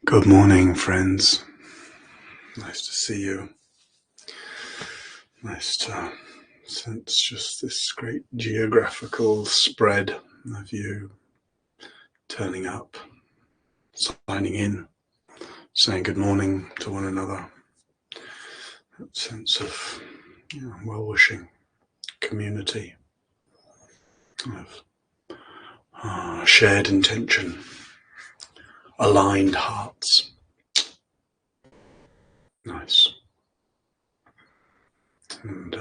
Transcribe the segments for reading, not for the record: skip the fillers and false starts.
Good morning, friends. Nice to see you. Nice to sense just this great geographical spread of you turning up, signing in, saying good morning to one another. That sense of well-wishing community, of shared intention, aligned hearts. Nice. And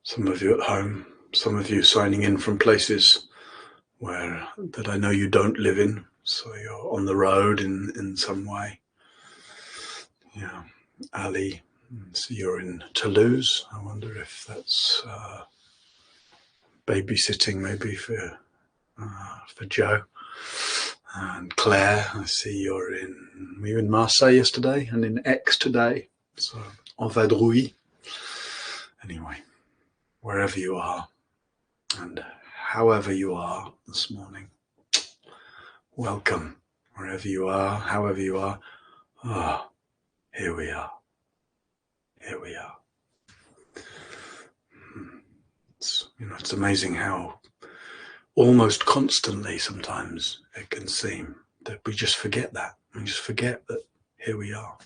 some of you at home, some of you signing in from places that I know you don't live in, so you're on the road in some way. Yeah, Ali, so you're in Toulouse. I wonder if that's babysitting maybe for Joe. And Claire, I see were you in Marseille yesterday and in Aix today? So en vadrouille. Anyway, wherever you are and however you are this morning, welcome. Wherever you are, however you are. Ah, here we are. Here we are. It's amazing how almost constantly sometimes it can seem that we just forget that. We just forget that here we are.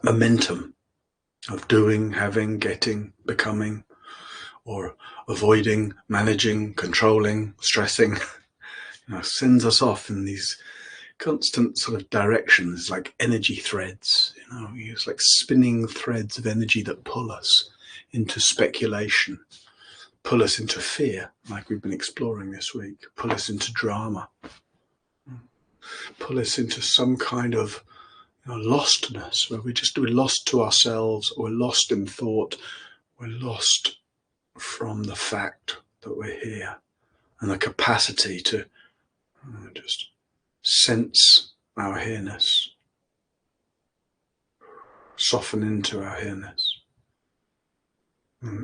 Momentum of doing, having, getting, becoming, or avoiding, managing, controlling, stressing, sends us off in these constant sort of directions, like energy threads. It's like spinning threads of energy that pull us into speculation, pull us into fear, like we've been exploring this week, pull us into drama, pull us into some kind of lostness, where we're lost to ourselves, or we're lost in thought, we're lost from the fact that we're here and the capacity to just sense our here-ness, soften into our here-ness,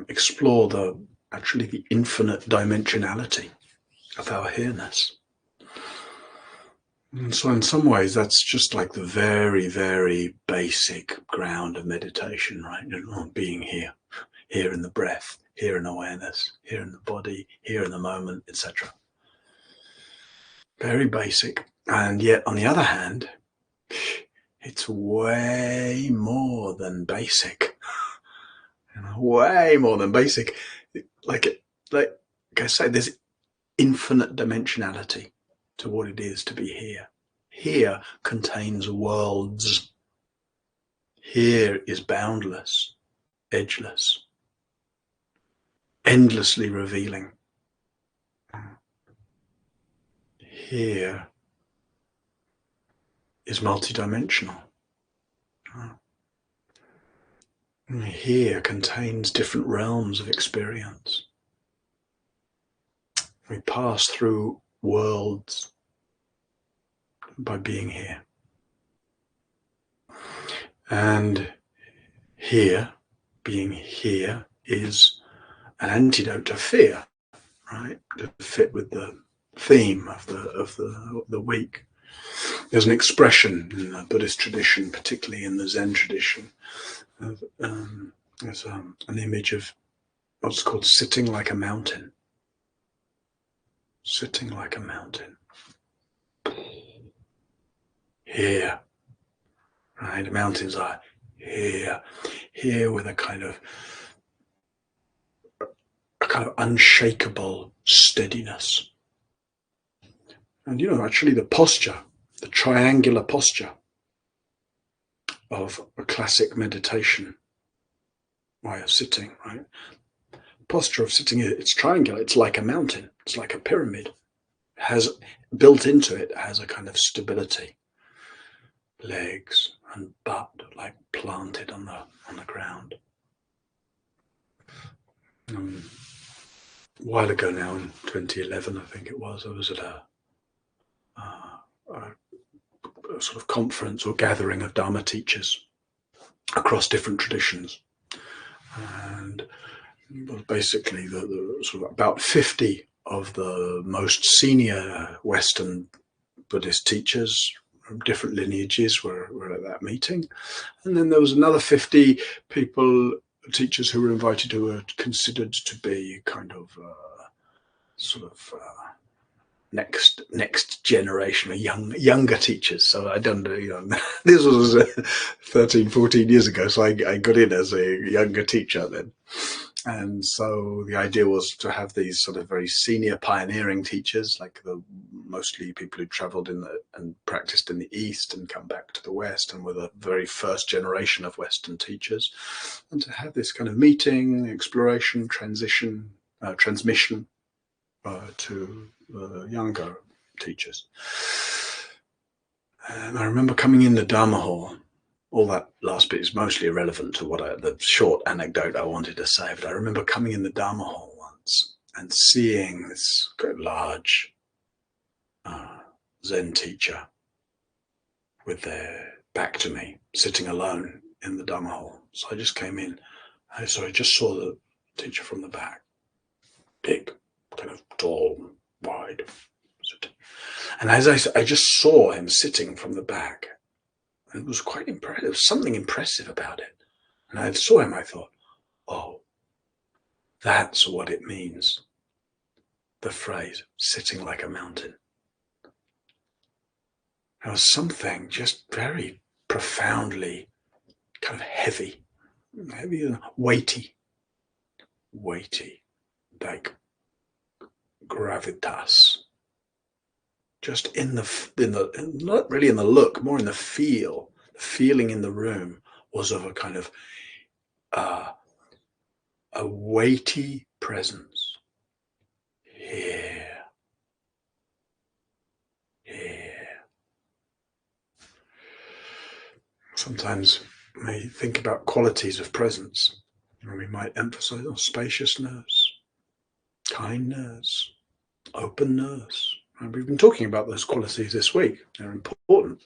explore the infinite dimensionality of our here-ness. And so in some ways that's just like the very, very basic ground of meditation, right? Being here in the breath, here in awareness, here in the body, here in the moment, etc. Very basic. And yet on the other hand, it's way more than basic. Way more than basic. Like I say, there's infinite dimensionality to what it is to be here. Here contains worlds. Here is boundless, edgeless, endlessly revealing. Here is multidimensional. Here contains different realms of experience. We pass through worlds by being here. And here, being here, is an antidote to fear, right? To fit with the theme of the week. There's an expression in the Buddhist tradition, particularly in the Zen tradition, there's an image of what's called sitting like a mountain. Sitting like a mountain. Here. Right? The mountains are here. Here with a kind of unshakable steadiness. And actually the posture, the triangular posture of a classic meditation way of sitting, right? Posture of sitting, it's triangular, it's like a mountain, it's like a pyramid. Has built into it has a kind of stability. Legs and butt like planted on the ground. A while ago now, in 2011, I think it was, I was at a sort of conference or gathering of Dharma teachers across different traditions, and basically the sort of about 50 of the most senior Western Buddhist teachers from different lineages were at that meeting. And then there was another 50 people, teachers who were invited, who were considered to be kind of next generation of younger teachers. So I don't know, this was 13, 14 years ago. So I got in as a younger teacher then. And so the idea was to have these sort of very senior pioneering teachers, like mostly people who traveled and practiced in the East and come back to the West and were the very first generation of Western teachers, and to have this kind of meeting, exploration, transmission to the younger teachers. And I remember coming in the Dharma hall. All that last bit is mostly irrelevant to the short anecdote I wanted to say, but I remember coming in the Dharma hall once and seeing this large Zen teacher with their back to me, sitting alone in the Dharma hall. So I just came in. So I just saw the teacher from the back, big, kind of tall, wide. And as I just saw him sitting from the back, and it was quite impressive. There was something impressive about it. And I saw him, I thought, oh, that's what it means. The phrase, sitting like a mountain. There was something just very profoundly kind of heavy and weighty, like gravitas. Just not really in the look, more in the feel. The feeling in the room was of a kind of a weighty presence. Here. Sometimes we think about qualities of presence, and we might emphasize spaciousness, kindness, openness. And we've been talking about those qualities this week. They're important.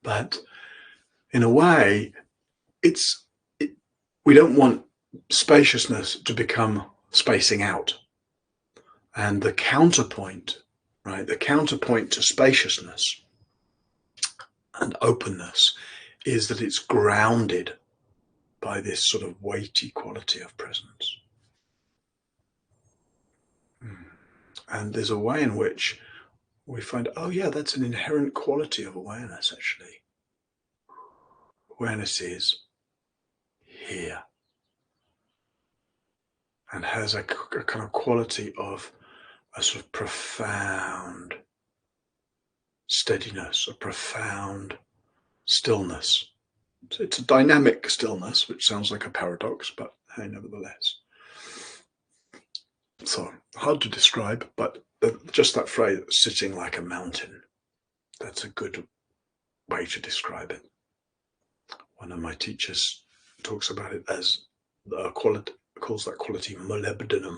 But in a way, we don't want spaciousness to become spacing out. And the counterpoint, right, the counterpoint to spaciousness and openness is that it's grounded by this sort of weighty quality of presence. And there's a way in which we find, oh yeah, that's an inherent quality of awareness, actually. Awareness is here and has a kind of quality of a sort of profound steadiness, a profound stillness. So it's a dynamic stillness, which sounds like a paradox, but hey, nevertheless. So hard to describe, but just that phrase, sitting like a mountain, that's a good way to describe it. One of my teachers talks about it as calls that quality molybdenum.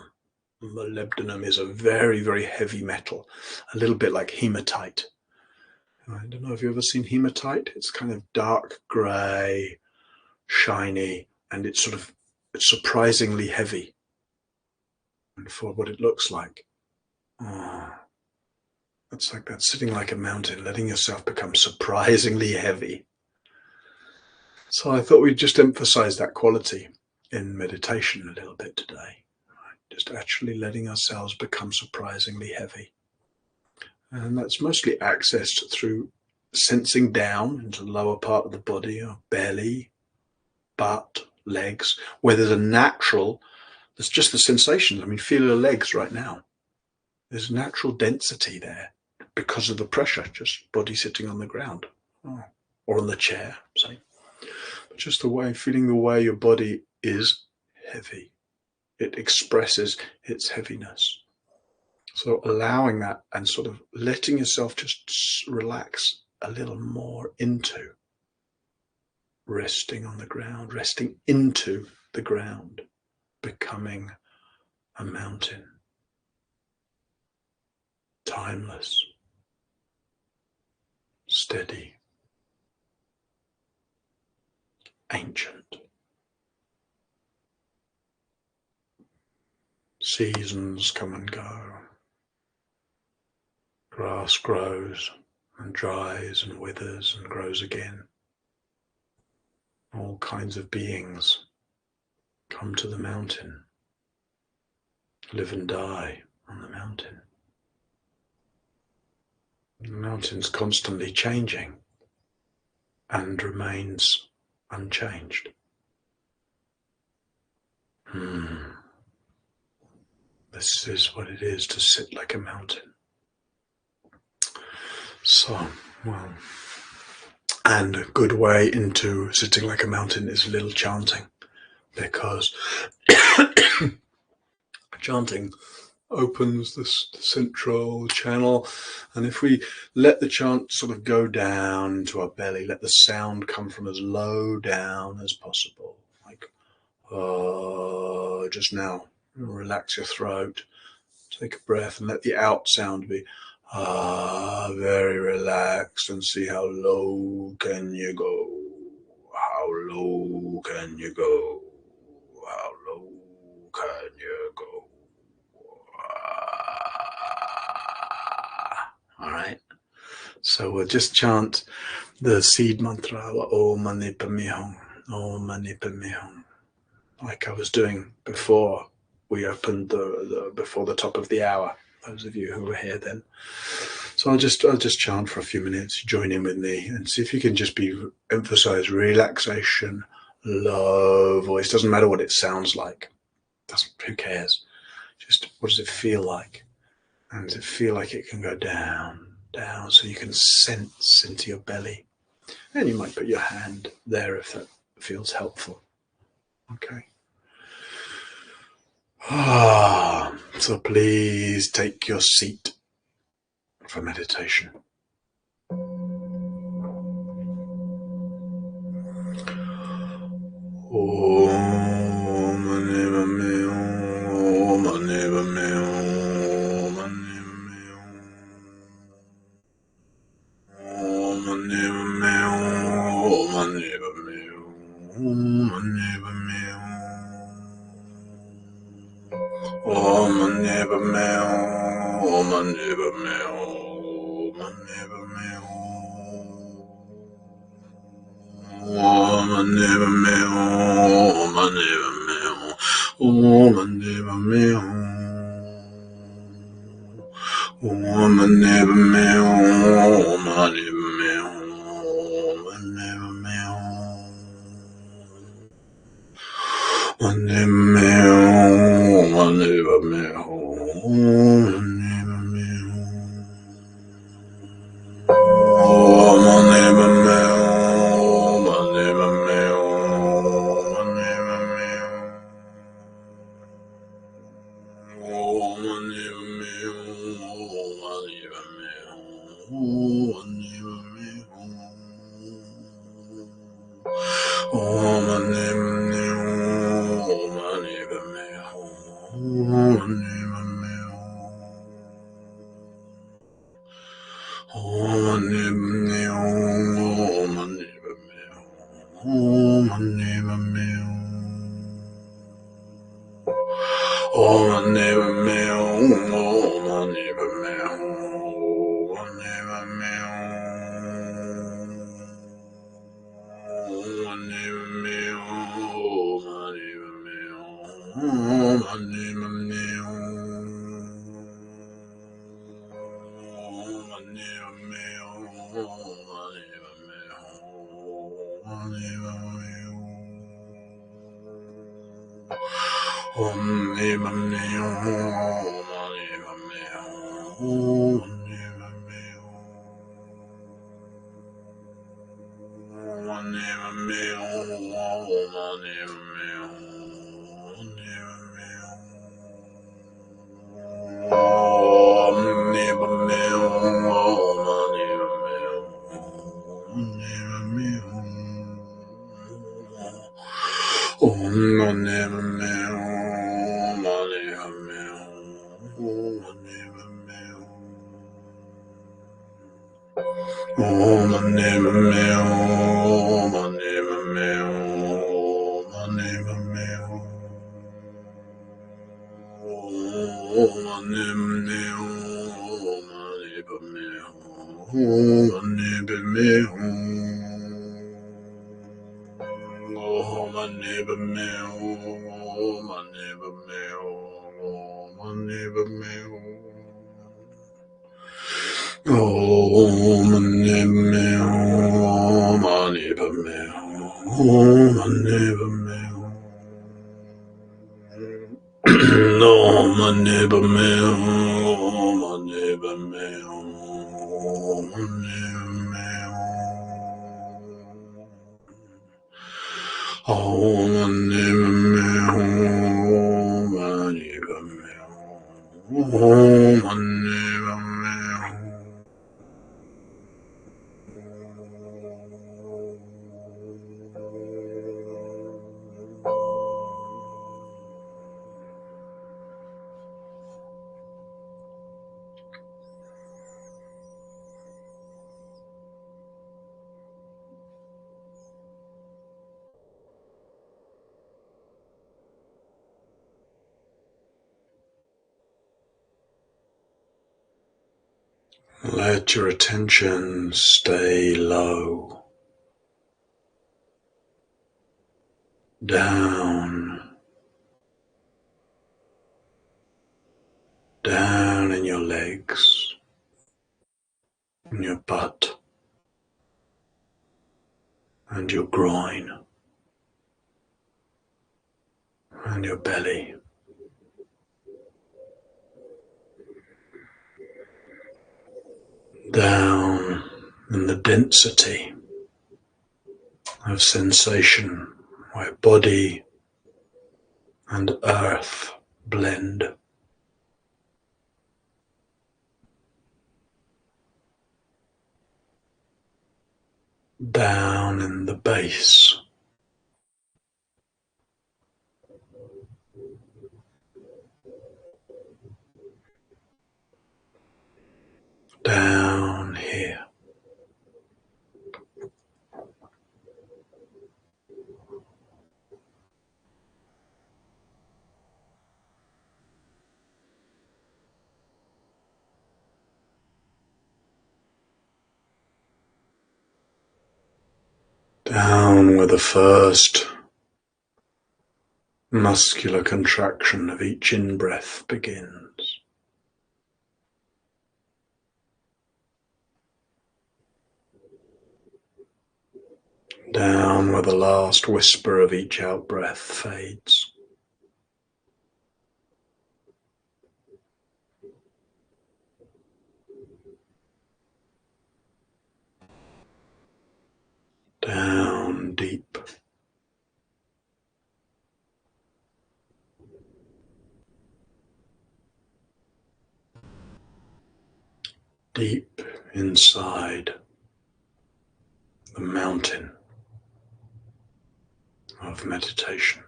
Molybdenum is a very, very heavy metal, a little bit like hematite. I don't know if you've ever seen hematite. It's kind of dark grey, shiny, and it's surprisingly heavy. And for what it looks like, it's like that, sitting like a mountain, letting yourself become surprisingly heavy. So I thought we'd just emphasize that quality in meditation a little bit today. Just actually letting ourselves become surprisingly heavy. And that's mostly accessed through sensing down into the lower part of the body, or belly, butt, legs, where there's just the sensation. I mean, feel your legs right now. There's natural density there because of the pressure, just body sitting on the ground or on the chair, say. But just feeling the way your body is heavy. It expresses its heaviness. So allowing that and sort of letting yourself just relax a little more into resting on the ground, resting into the ground, becoming a mountain. Timeless, steady, ancient. Seasons come and go. Grass grows and dries and withers and grows again. All kinds of beings come to the mountain, live and die on the mountain. The mountain's constantly changing and remains unchanged. This is what it is to sit like a mountain. So, well, and a good way into sitting like a mountain is a little chanting, because chanting opens the central channel, and if we let the chant sort of go down into our belly, let the sound come from as low down as possible, like just now. Relax your throat, take a breath, and let the out sound be very relaxed, and see how low can you go. How low can you go? How low can you go? All right. So we'll just chant the seed mantra, Om Mani Padme Hum, Om Mani Padme Hum, like I was doing before we opened before the top of the hour. Those of you who were here then. So I'll just chant for a few minutes. Join in with me and see if you can just emphasize relaxation, low voice. Doesn't matter what it sounds like. Who cares? Just what does it feel like? And does it feel like it can go down, down, so you can sense into your belly? And you might put your hand there if that feels helpful. Okay. So please take your seat for meditation. Let your attention stay low, down, down in your legs, in your butt, and your groin, and your belly. Down in the density of sensation where body and earth blend. Down in the base, down here. Down where the first muscular contraction of each in-breath begins. Down where the last whisper of each out-breath fades. Down deep. Deep inside the mountain of meditation.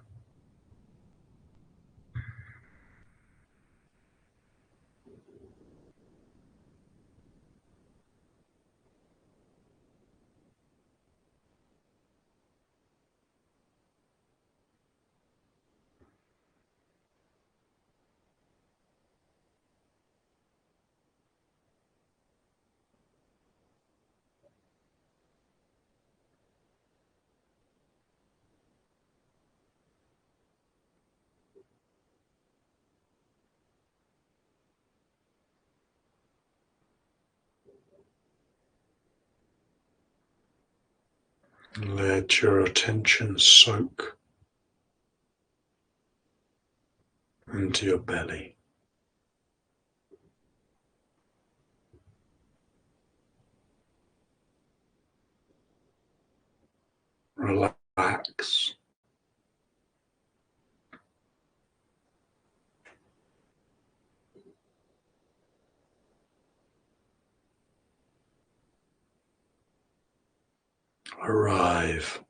Let your attention soak into your belly. Relax. Arrive.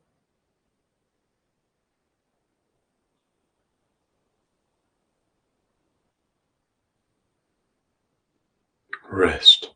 Rest.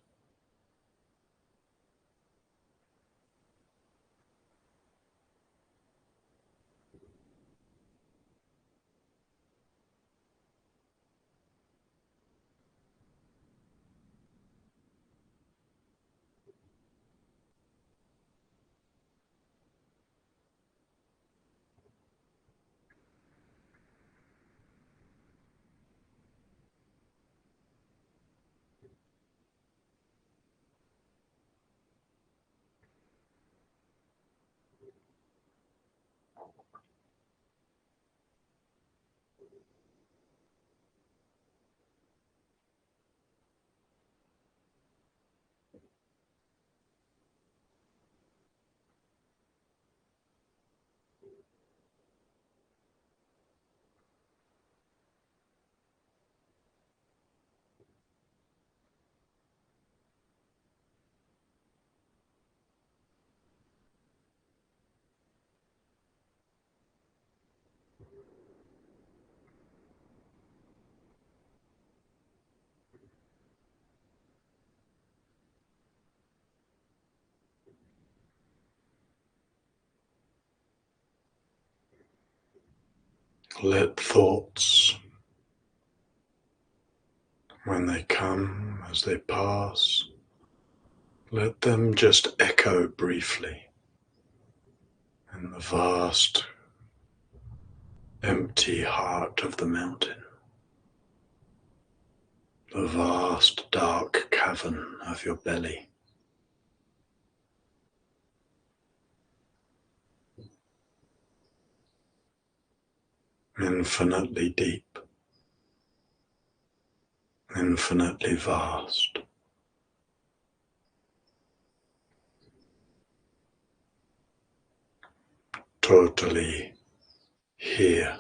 Let thoughts, when they come, as they pass, let them just echo briefly in the vast, empty heart of the mountain, the vast, dark cavern of your belly. Infinitely deep, infinitely vast. Totally here.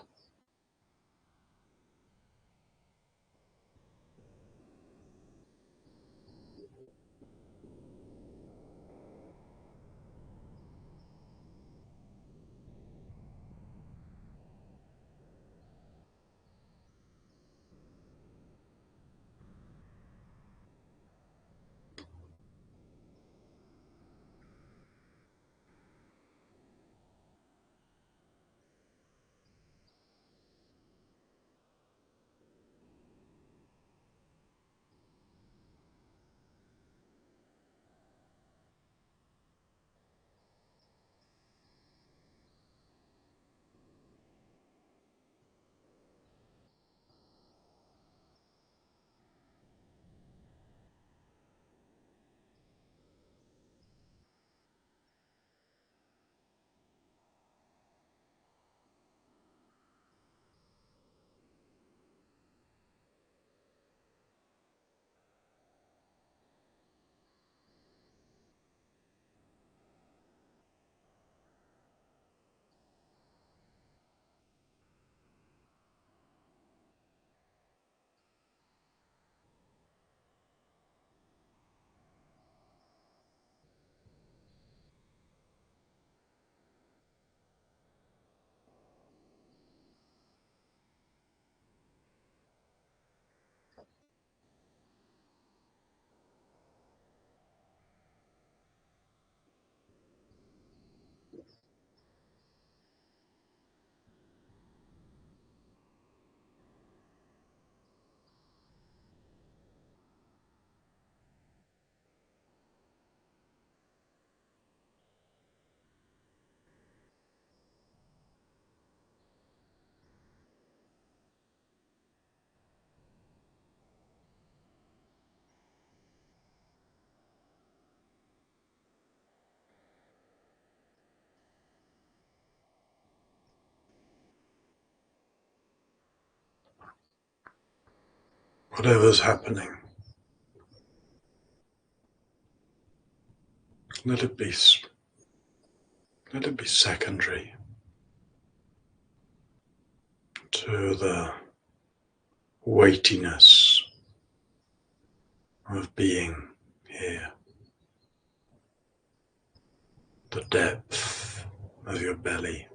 Whatever's happening, let it be, let it be secondary to the weightiness of being here, the depth of your belly,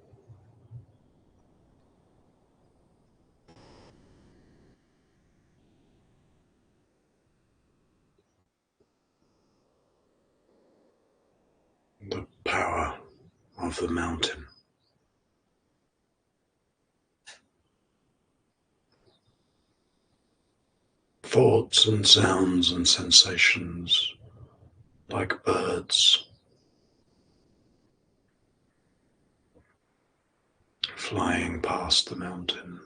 the power of the mountain. Thoughts and sounds and sensations like birds flying past the mountain,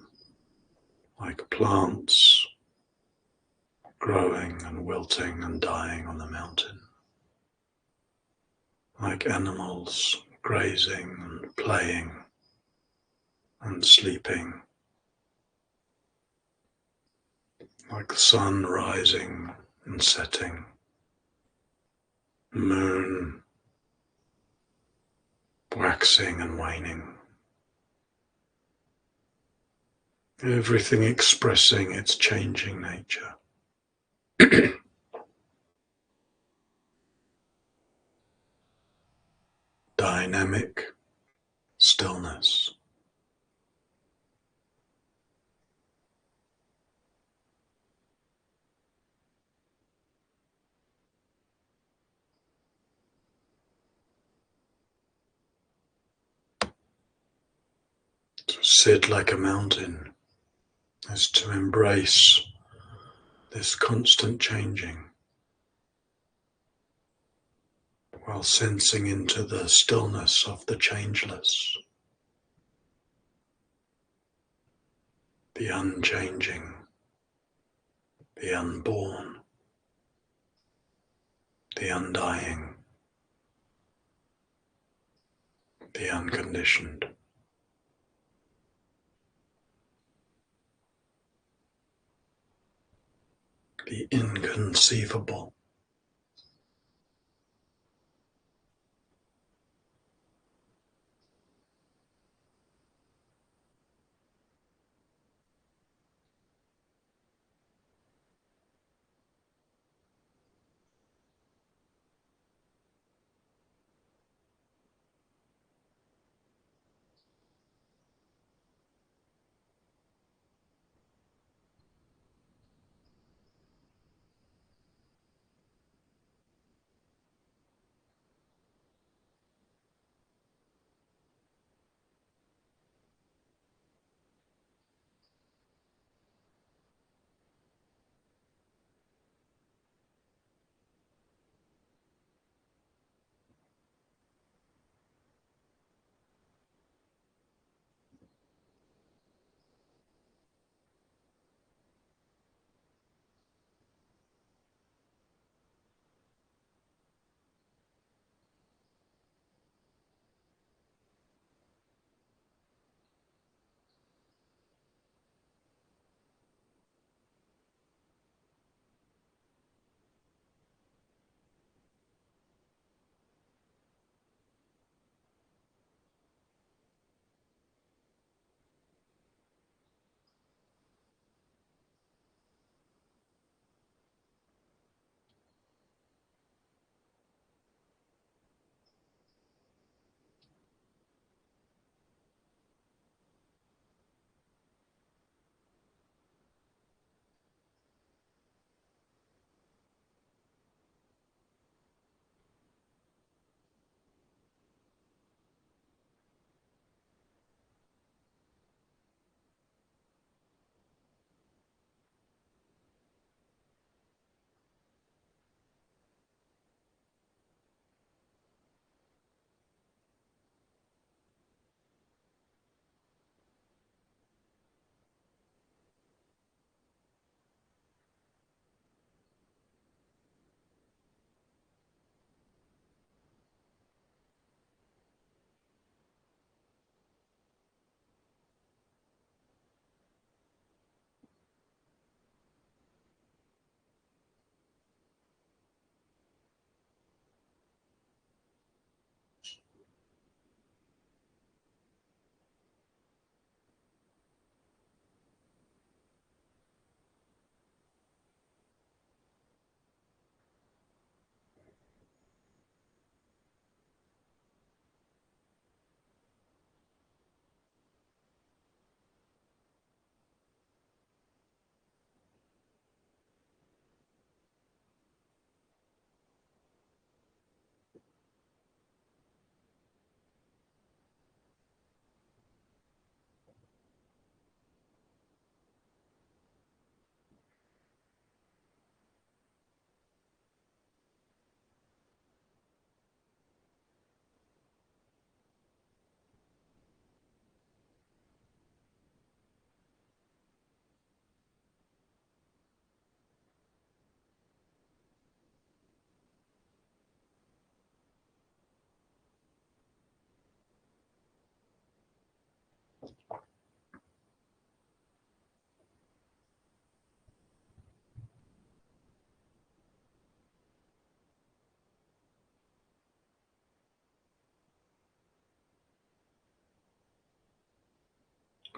like plants growing and wilting and dying on the mountain, like animals grazing and playing and sleeping, like the sun rising and setting, moon waxing and waning, everything expressing its changing nature. Dynamic stillness. To sit like a mountain is to embrace this constant changing while sensing into the stillness of the changeless, the unchanging, the unborn, the undying, the unconditioned. The inconceivable.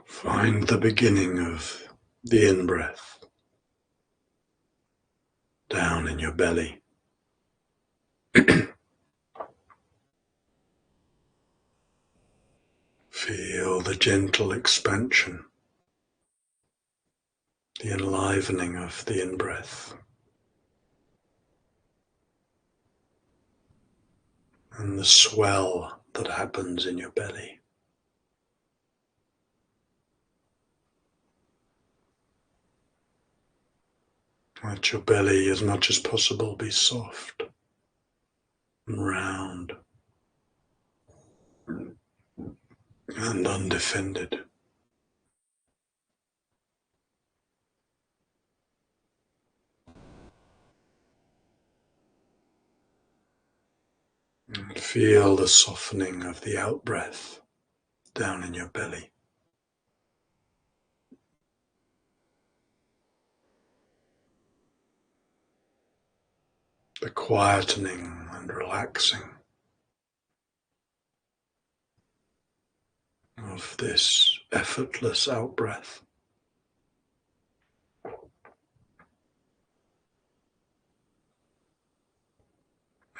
Find the beginning of the in-breath down in your belly. Feel the gentle expansion, the enlivening of the in-breath, and the swell that happens in your belly. Let your belly, as much as possible, be soft and round and undefended. And feel the softening of the out-breath down in your belly. The quietening and relaxing of this effortless out-breath.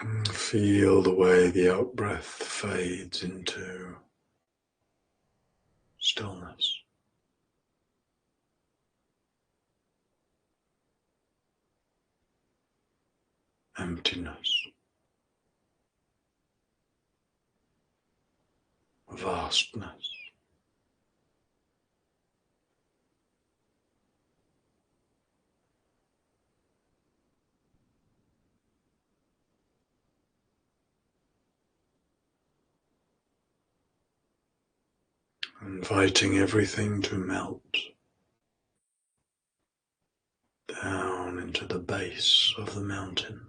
And feel the way the out-breath fades into stillness, emptiness, vastness. Inviting everything to melt down into the base of the mountain.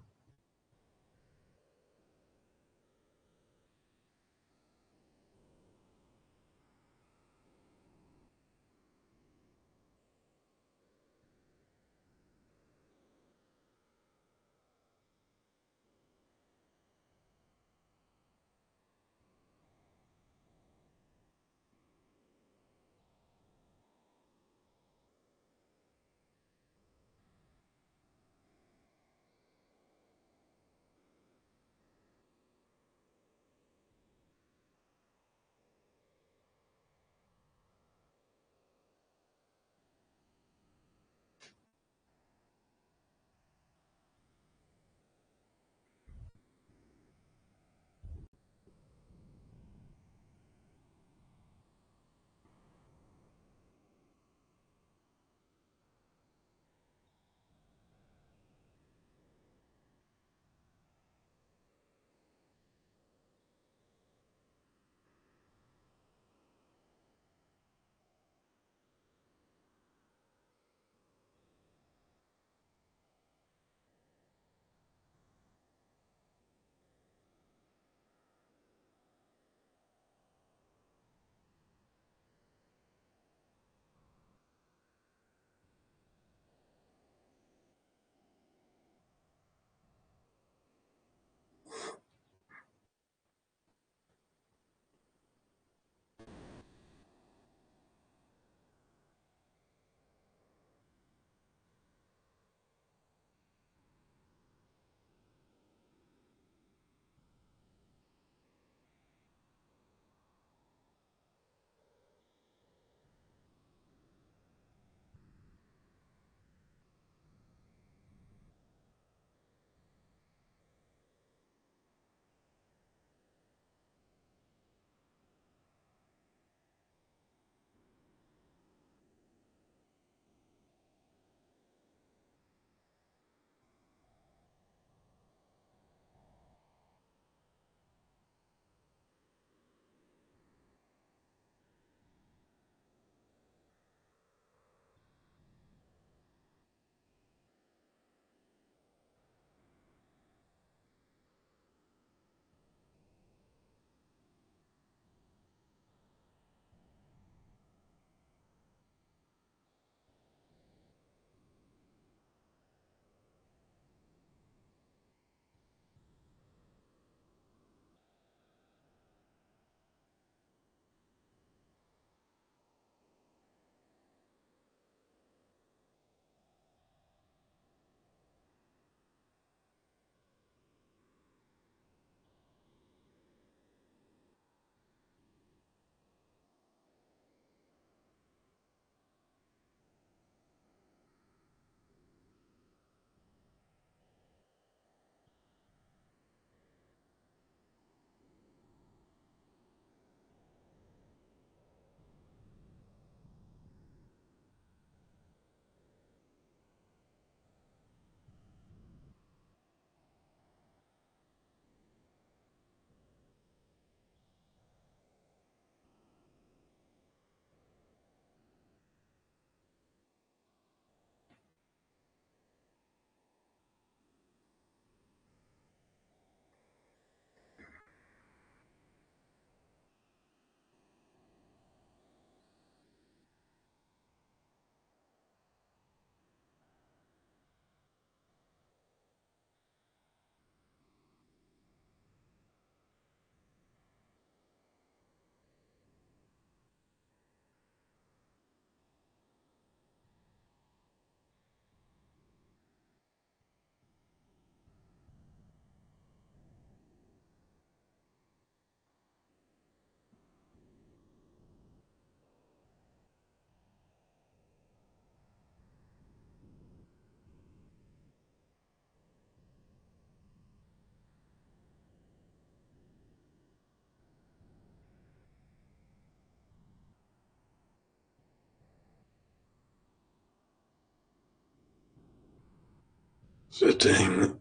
Sitting,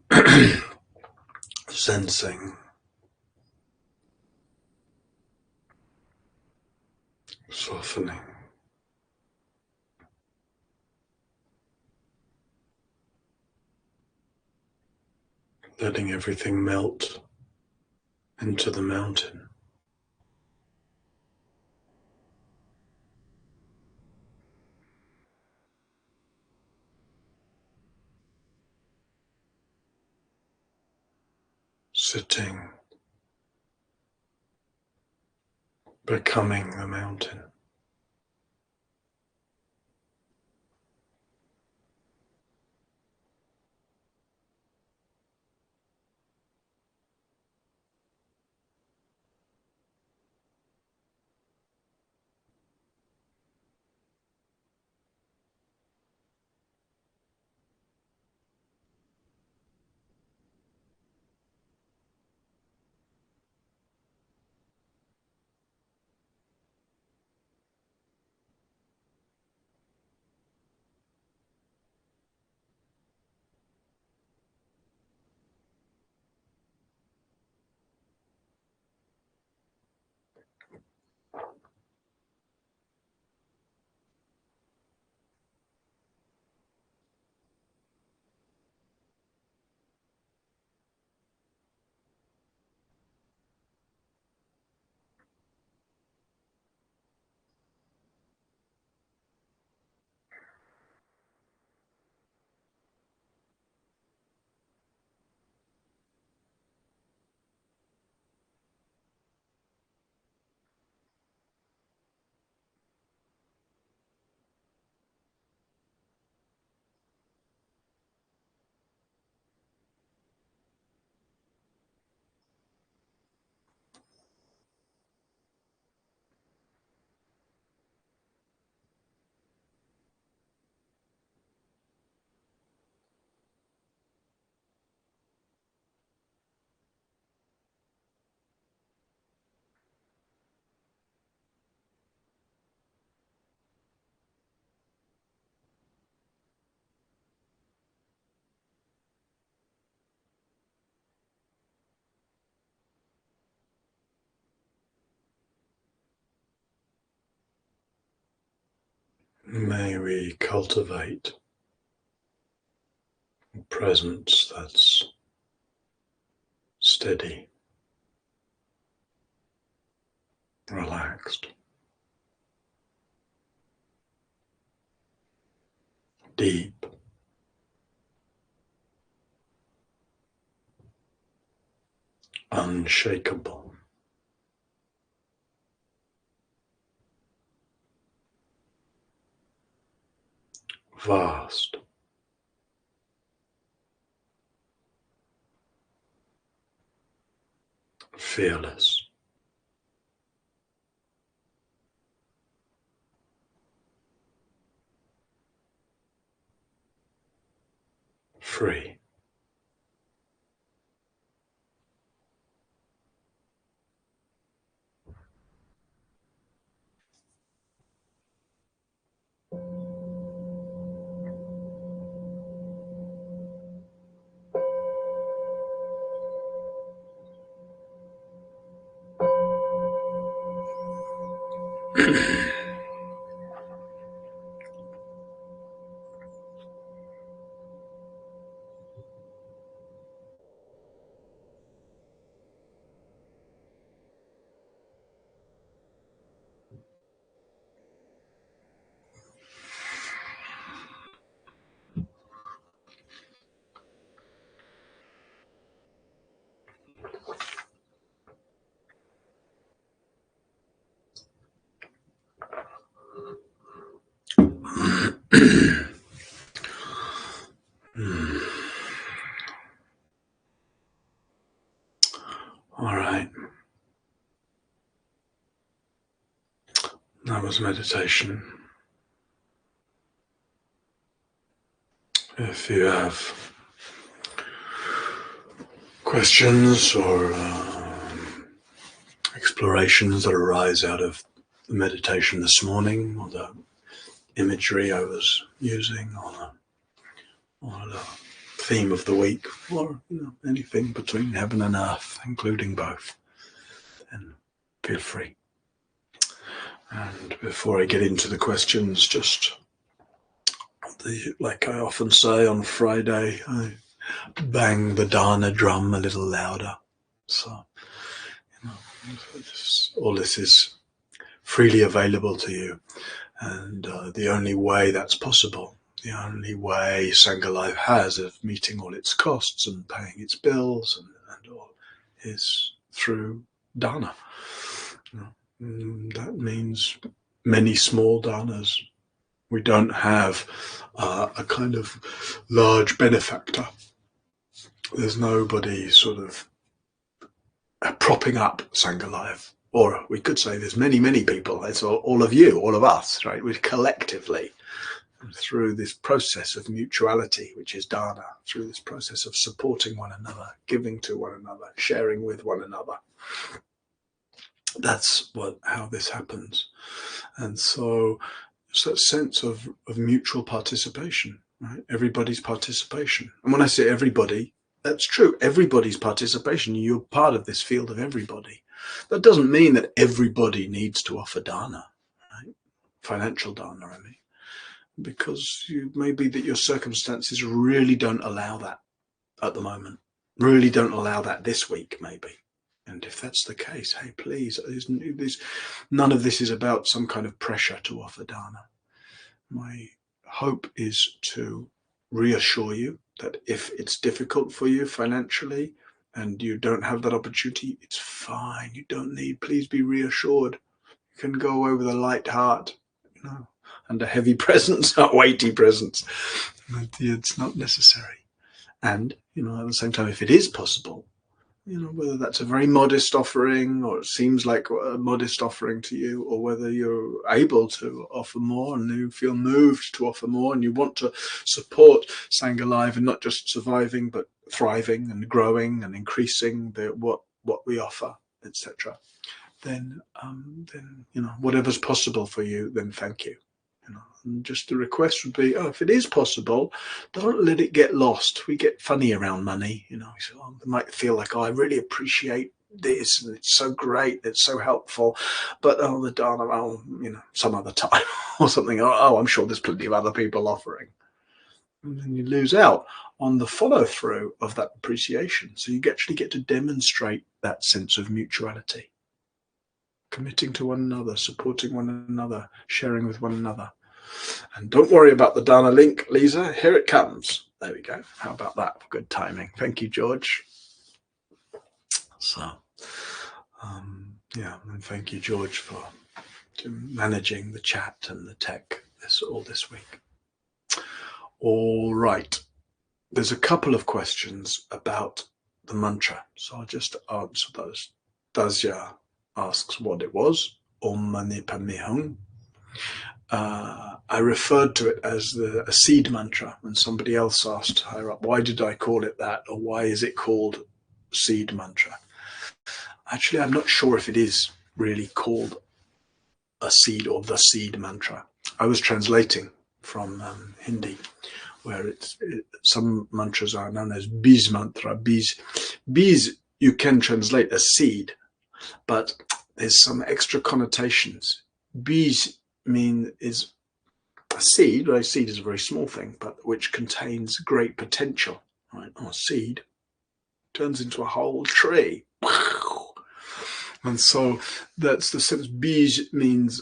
sensing, softening, letting everything melt into the mountain. Sitting, becoming the mountain. May we cultivate a presence that's steady, relaxed, deep, unshakable, vast, fearless, free. All right. That was meditation. If you have questions or explorations that arise out of the meditation this morning, or the imagery I was using, or the theme of the week, or anything between heaven and earth, including both, then feel free. And before I get into the questions, just like I often say on Friday, I bang the Dana drum a little louder. So, all this is freely available to you. And the only way that's possible, the only way Sangha Life has of meeting all its costs and paying its bills and all, is through dana. That means many small danas. We don't have a kind of large benefactor. There's nobody sort of propping up Sangha Life. Or we could say there's many, many people. It's all of you, all of us, right? We're collectively, through this process of mutuality, which is dana, through this process of supporting one another, giving to one another, sharing with one another. That's how this happens. And so it's that sense of mutual participation, right? Everybody's participation. And when I say everybody, that's true. Everybody's participation. You're part of this field of everybody. That doesn't mean that everybody needs to offer dana, right? Financial dana, I mean, because it may be that your circumstances really don't allow that at the moment, really don't allow that this week, maybe. And if that's the case, hey, please, none of this is about some kind of pressure to offer dana. My hope is to reassure you that if it's difficult for you financially and you don't have that opportunity, it's fine. You don't need, please be reassured. You can go away with a light heart, and a heavy presence, not weighty presence. It's not necessary. And, at the same time, if it is possible, whether that's a very modest offering or it seems like a modest offering to you, or whether you're able to offer more and you feel moved to offer more and you want to support Sangha Life and not just surviving but thriving and growing and increasing what we offer, etc. Then whatever's possible for you, then thank you. And just the request would be, if it is possible, don't let it get lost. We get funny around money, So they might feel like, I really appreciate this and it's so great, it's so helpful, but the dana, some other time or something. I'm sure there's plenty of other people offering. And then you lose out on the follow through of that appreciation. So you actually get to demonstrate that sense of mutuality. Committing to one another, supporting one another, sharing with one another. And don't worry about the dana link, Lisa. Here it comes. There we go. How about that? Good timing. Thank you, George. So, and thank you, George, for managing the chat and the tech all this week. All right. There's a couple of questions about the mantra, so I'll just answer those. Dazya asks what it was, Om Mani Padme Hum. I referred to it as a seed mantra when somebody else asked higher up, why did I call it that, or why is it called seed mantra? Actually, I'm not sure if it is really called a seed or the seed mantra. I was translating from Hindi, where some mantras are known as Bij mantra. Bij you can translate as seed, but there's some extra connotations. Bij is a seed. A seed is a very small thing, but which contains great potential. Right? A seed turns into a whole tree. And so that's the sense. Bij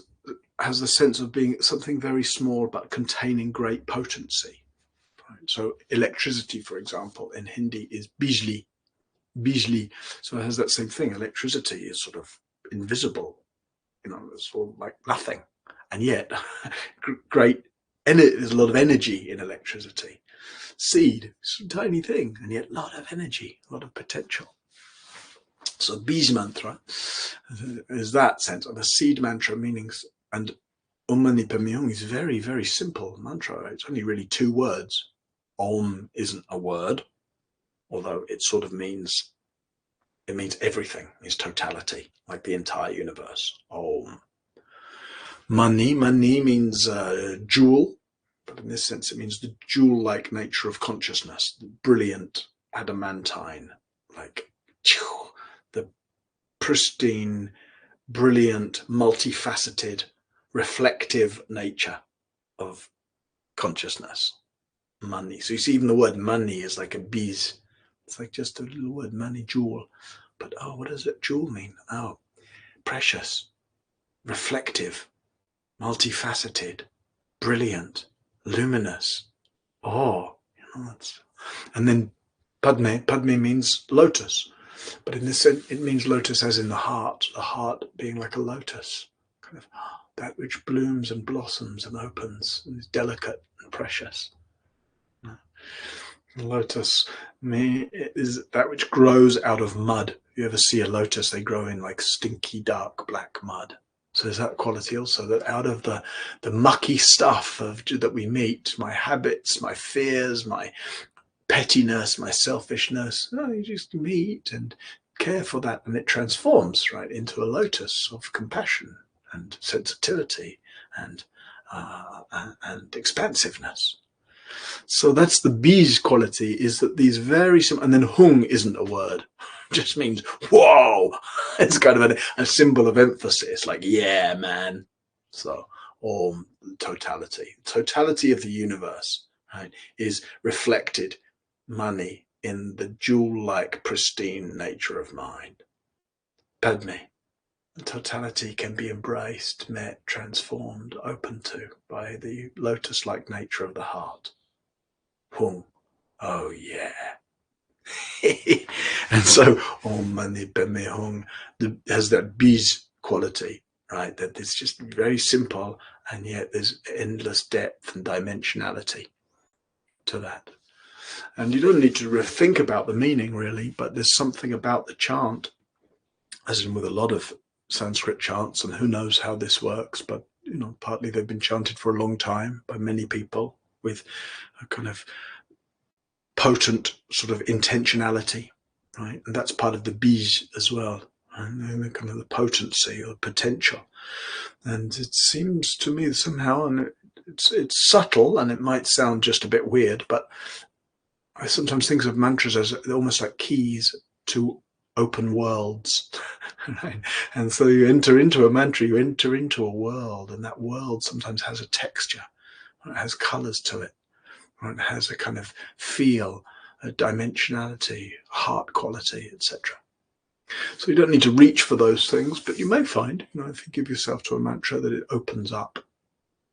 has the sense of being something very small but containing great potency. Right? So electricity, for example, in Hindi is bijli. Bijli. So it has that same thing. Electricity is sort of invisible. It's sort of like nothing. And yet, there's a lot of energy in electricity. Seed, it's a tiny thing, and yet a lot of energy, a lot of potential. So Bij mantra is that sense of a seed mantra, meanings, and Om Mani Padme Hum is very, very simple mantra. It's only really 2 words. Om isn't a word, although it sort of means everything, is totality, like the entire universe. Om. Mani means jewel, But in this sense, it means the jewel-like nature of consciousness, the brilliant, adamantine, like the pristine, brilliant, multifaceted, reflective nature of consciousness. Money. So you see, even the word money is like a bees. It's like just a little word, money, jewel. But oh, what does it jewel mean? Oh, precious, reflective, multifaceted, brilliant, luminous. Oh, and then Padme means lotus. But in this sense, it means lotus as in the heart being like a lotus, kind of that which blooms and blossoms and opens and is delicate and precious. Lotus is that which grows out of mud. If you ever see a lotus, they grow in like stinky, dark, black mud. So there's that quality also, that out of the mucky stuff that we meet, my habits, my fears, my pettiness, my selfishness, you just meet and care for that, and it transforms right into a lotus of compassion and sensitivity and expansiveness. So that's the bees quality, is that these very simple, and then hung isn't a word, it just means whoa. It's kind of a symbol of emphasis, like yeah, man. So, or totality of the universe, right, is reflected, money, in the jewel-like pristine nature of mind. Padme, the totality can be embraced, met, transformed, open to by the lotus-like nature of the heart. Hung, oh yeah. And so Om Mani Padme Hung has that bees quality, right? That it's just very simple, and yet there's endless depth and dimensionality to that. And you don't need to think about the meaning really, but there's something about the chant, as in with a lot of Sanskrit chants, and who knows how this works, but partly they've been chanted for a long time by many people with a kind of potent sort of intentionality, right? And that's part of the bij as well, right? Kind of the potency or potential. And it seems to me somehow, and it's subtle, and it might sound just a bit weird, but I sometimes think of mantras as almost like keys to open worlds. Right? And so you enter into a mantra, you enter into a world, and that world sometimes has a texture, it has colors to it, it has a kind of feel, a dimensionality, heart quality, etc. So you don't need to reach for those things, but you may find, if you give yourself to a mantra, that it opens up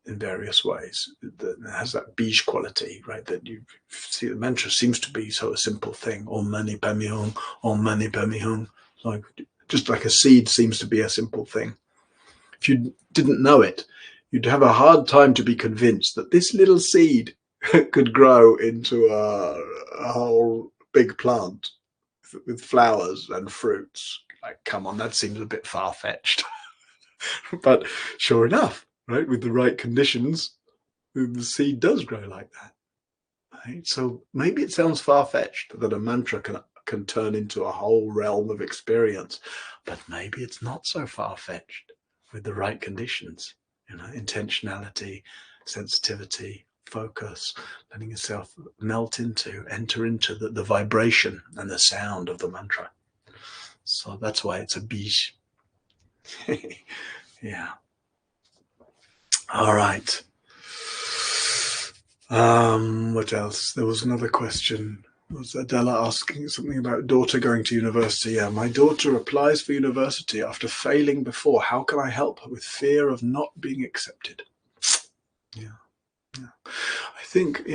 in various ways, that has that bij quality, right? That you see the mantra seems to be so a simple thing. Om Mani Padme Hum, Om Mani Padme Hum. Like, just like a seed seems to be a simple thing. If you didn't know it, you'd have a hard time to be convinced that this little seed could grow into a whole big plant with flowers and fruits. Like, come on, that seems a bit far-fetched. But sure enough, right, with the right conditions, the seed does grow like that. Right? So maybe it sounds far-fetched that a mantra can turn into a whole realm of experience, but maybe it's not so far-fetched with the right conditions. Intentionality, sensitivity, focus, letting yourself enter into the vibration and the sound of the mantra. So that's why it's a bij. Yeah. All right. What else? There was another question. Was Adela asking something about daughter going to university? Yeah, my daughter applies for university after failing before. How can I help her with fear of not being accepted? Yeah. I think,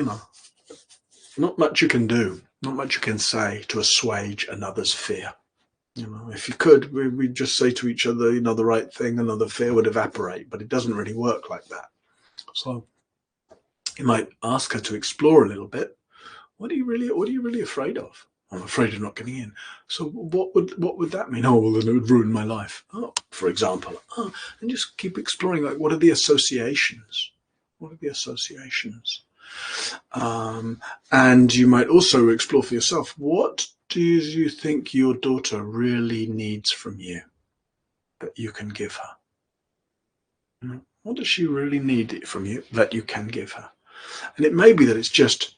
not much you can do, not much you can say to assuage another's fear. If you could, we'd just say to each other, the right thing, and the fear would evaporate, but it doesn't really work like that. So you might ask her to explore a little bit. What are you really afraid of? I'm afraid of not getting in. So what would that mean? Oh, well, then it would ruin my life. Oh, for example. Oh, and just keep exploring, like, what are the associations? What are the associations? And you might also explore for yourself, what do you think your daughter really needs from you that you can give her? What does she really need from you that you can give her? And it may be that it's just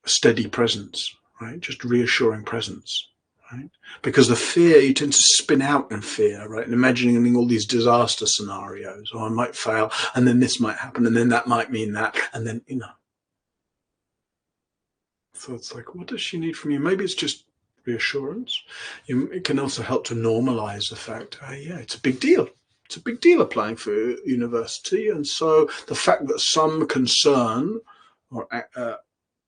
a steady presence, right? Just reassuring presence, right? Because the fear, you tend to spin out in fear, right? And imagining all these disaster scenarios. Oh, I might fail, and then this might happen, and then that might mean that, and then, So it's like, what does she need from you? Maybe it's just reassurance. It can also help to normalize the fact, oh, yeah, it's a big deal. It's a big deal applying for university. And so the fact that some concern or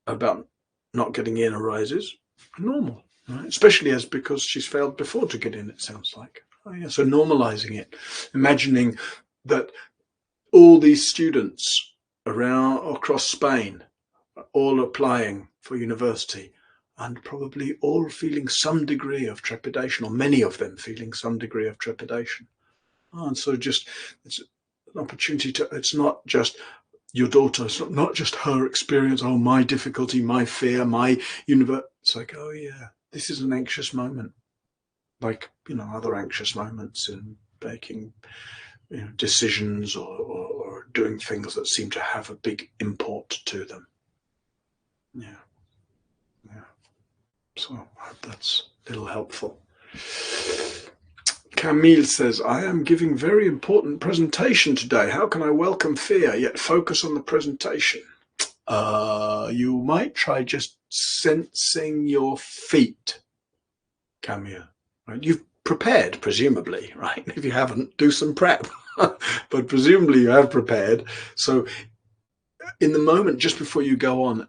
about not getting in arises, normal, right? Especially because she's failed before to get in, it sounds like. Oh, yeah. So normalizing it, imagining that all these students across Spain, all applying for university and probably all feeling some degree of trepidation, or many of them feeling some degree of trepidation. And so just it's an opportunity to, it's not just your daughter, it's not just her experience, oh, my difficulty, my fear, my universe. It's like, oh yeah, this is an anxious moment, like, other anxious moments in making decisions or doing things that seem to have a big import to them. Yeah. Yeah. So I hope that's a little helpful. Camille says, I am giving very important presentation today. How can I welcome fear yet focus on the presentation? You might try just sensing your feet, Camille. Right? You've prepared, presumably, right? If you haven't, do some prep. But presumably you have prepared. So in the moment just before you go on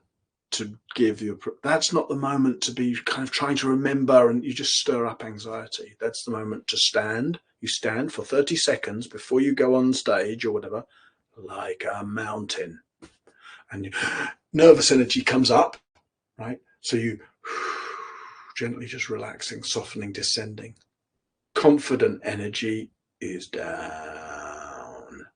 to give you, that's not the moment to be kind of trying to remember and you just stir up anxiety. That's the moment to stand. You stand for 30 seconds before you go on stage or whatever, like a mountain, and nervous energy comes up, right? So you gently just relaxing, softening, descending. Confident energy is down.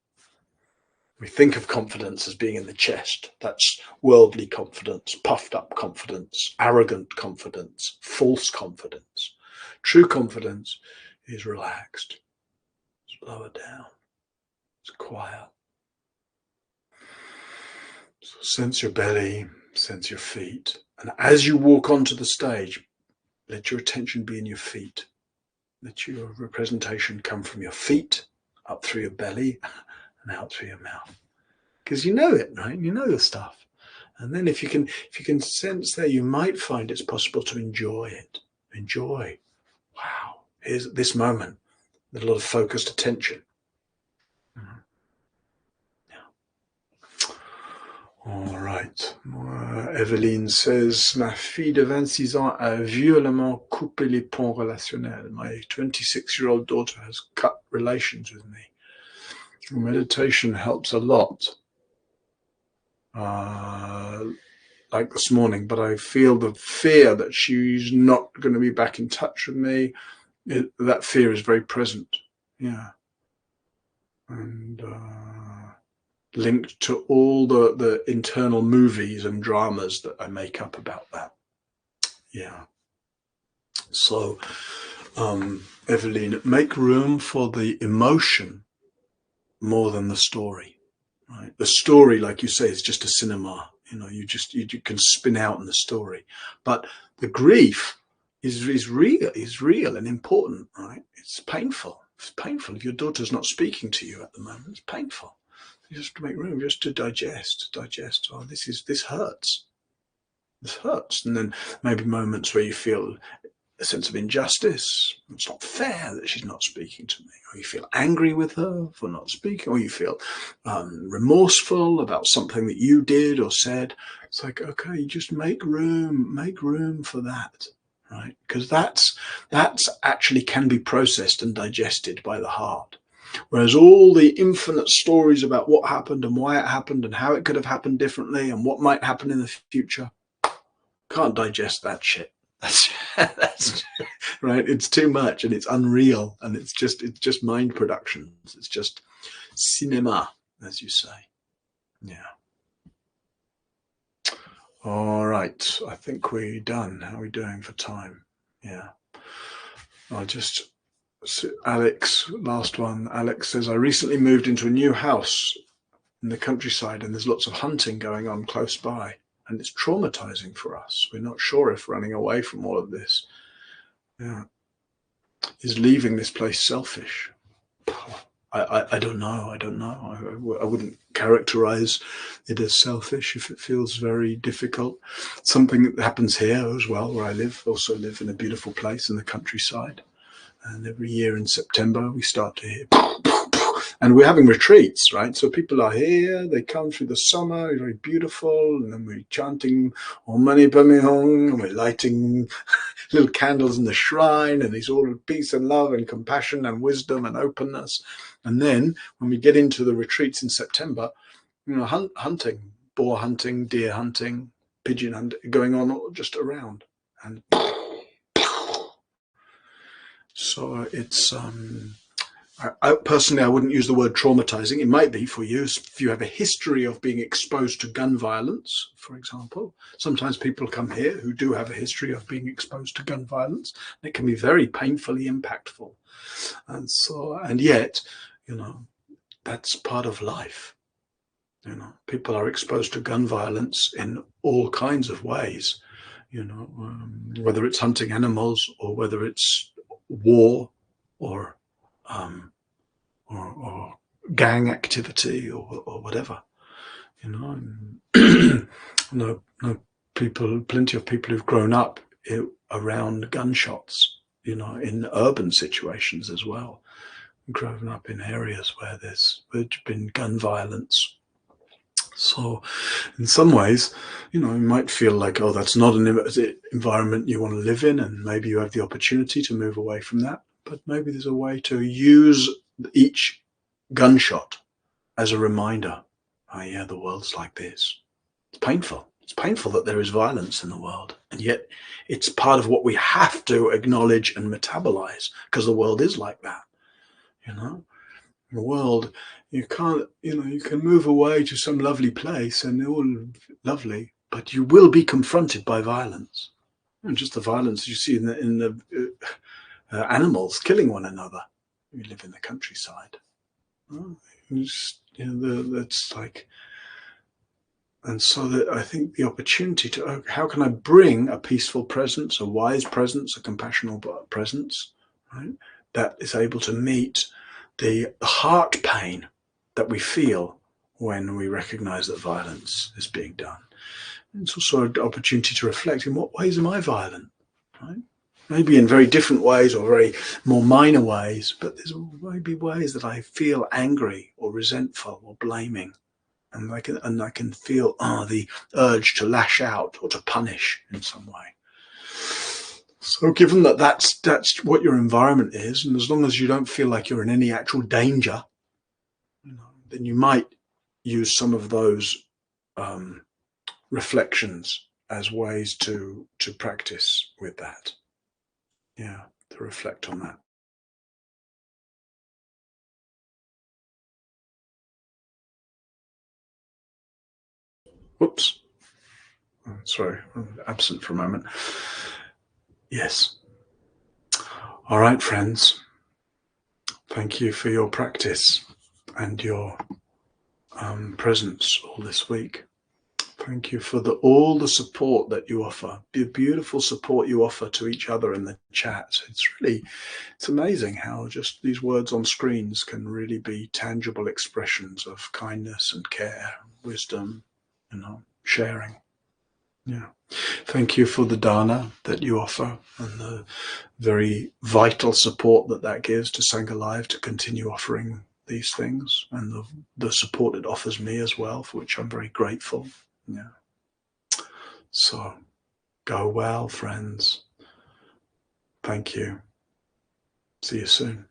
We think of confidence as being in the chest. That's worldly confidence, puffed up confidence, arrogant confidence, false confidence. True confidence is relaxed. It's lower down. It's quiet. So sense your belly, sense your feet. And as you walk onto the stage, let your attention be in your feet. Let your representation come from your feet, up through your belly, and out through your mouth. Because you know it, right? You know the stuff. And then if you can sense there, you might find it's possible to enjoy it. Enjoy. Wow. Here's this moment with a lot of focused attention. Yeah. All right. Evelyne says, ma fille de 26 ans a violemment coupé les ponts relationnels. My 26-year-old daughter has cut relations with me. Meditation helps a lot. Like this morning, but I feel the fear that she's not going to be back in touch with me. That fear is very present. Yeah. And linked to all the internal movies and dramas that I make up about that. Yeah. So, Evelyn, make room for the emotion more than the story. Right? The story, like you say, is just a cinema. You can spin out in the story, but the grief is real and important, right? It's painful. It's painful if your daughter's not speaking to you at the moment. It's painful. You just make room just to digest. Oh, this hurts. This hurts, and then maybe moments where you feel a sense of injustice. It's not fair that she's not speaking to me. Or you feel angry with her for not speaking, or you feel remorseful about something that you did or said. It's like, okay, you just make room for that, right? Because that's actually can be processed and digested by the heart. Whereas all the infinite stories about what happened and why it happened and how it could have happened differently and what might happen in the future, can't digest that shit. That's right. It's too much and it's unreal and it's just mind productions. It's just cinema, as you say. Yeah. All right. I think we're done. How are we doing for time? Yeah. Alex, last one. Alex says, I recently moved into a new house in the countryside, and there's lots of hunting going on close by, and it's traumatizing for us. We're not sure if running away from all of this, yeah, is leaving this place selfish. I don't know. I don't know. I wouldn't characterize it as selfish if it feels very difficult. Something that happens here as well, where I live, also live in a beautiful place in the countryside. And every year in September, we start to hear, and we're having retreats, right? So people are here, they come through the summer, it's very beautiful, and then we're chanting Om Mani Padme Hum, and we're lighting little candles in the shrine, and it's all peace and love and compassion and wisdom and openness. And then when we get into the retreats in September, you know, hunting, boar hunting, deer hunting, pigeon hunting, going on just around. And so it's, I personally, I wouldn't use the word traumatizing. It might be for you if you have a history of being exposed to gun violence, for example. Sometimes people come here who do have a history of being exposed to gun violence. It can be very painfully impactful. And so, and yet, you know, that's part of life. You know, people are exposed to gun violence in all kinds of ways, you know, whether it's hunting animals or whether it's war or, or gang activity or whatever, you know. no people, plenty of people who've grown up around gunshots, you know, in urban situations as well, grown up in areas where there's been gun violence. So in some ways, you know, you might feel like, oh, that's not an environment you want to live in, and maybe you have the opportunity to move away from that. But maybe there's a way to use each gunshot as a reminder, oh yeah, the world's like this. It's painful. It's painful that there is violence in the world, and yet it's part of what we have to acknowledge and metabolize, because the world is like that, you know. The world, you can't, you know, you can move away to some lovely place and they're all lovely, but you will be confronted by violence, and just the violence you see in the animals killing one another. We live in the countryside. Just, you know, that's like, and so that I think the opportunity to, how can I bring a peaceful presence, a wise presence, a compassionate presence, right, that is able to meet the heart pain that we feel when we recognize that violence is being done. It's also an opportunity to reflect, in what ways am I violent, right? Maybe in very different ways or very more minor ways, but there's maybe ways that I feel angry or resentful or blaming, and I can feel the urge to lash out or to punish in some way. So given that that's what your environment is, and as long as you don't feel like you're in any actual danger, you know, then you might use some of those reflections as ways to practice with that. Yeah, to reflect on that. Whoops. Oh, sorry, I'm absent for a moment. Yes. All right, friends. Thank you for your practice and your presence all this week. Thank you for all the support that you offer, the beautiful support you offer to each other in the chat. It's amazing how just these words on screens can really be tangible expressions of kindness and care, wisdom, you know, sharing. Yeah. Thank you for the dana that you offer and the very vital support that gives to Sangha Live to continue offering these things, and the support it offers me as well, for which I'm very grateful. Yeah. So go well, friends. Thank you. See you soon.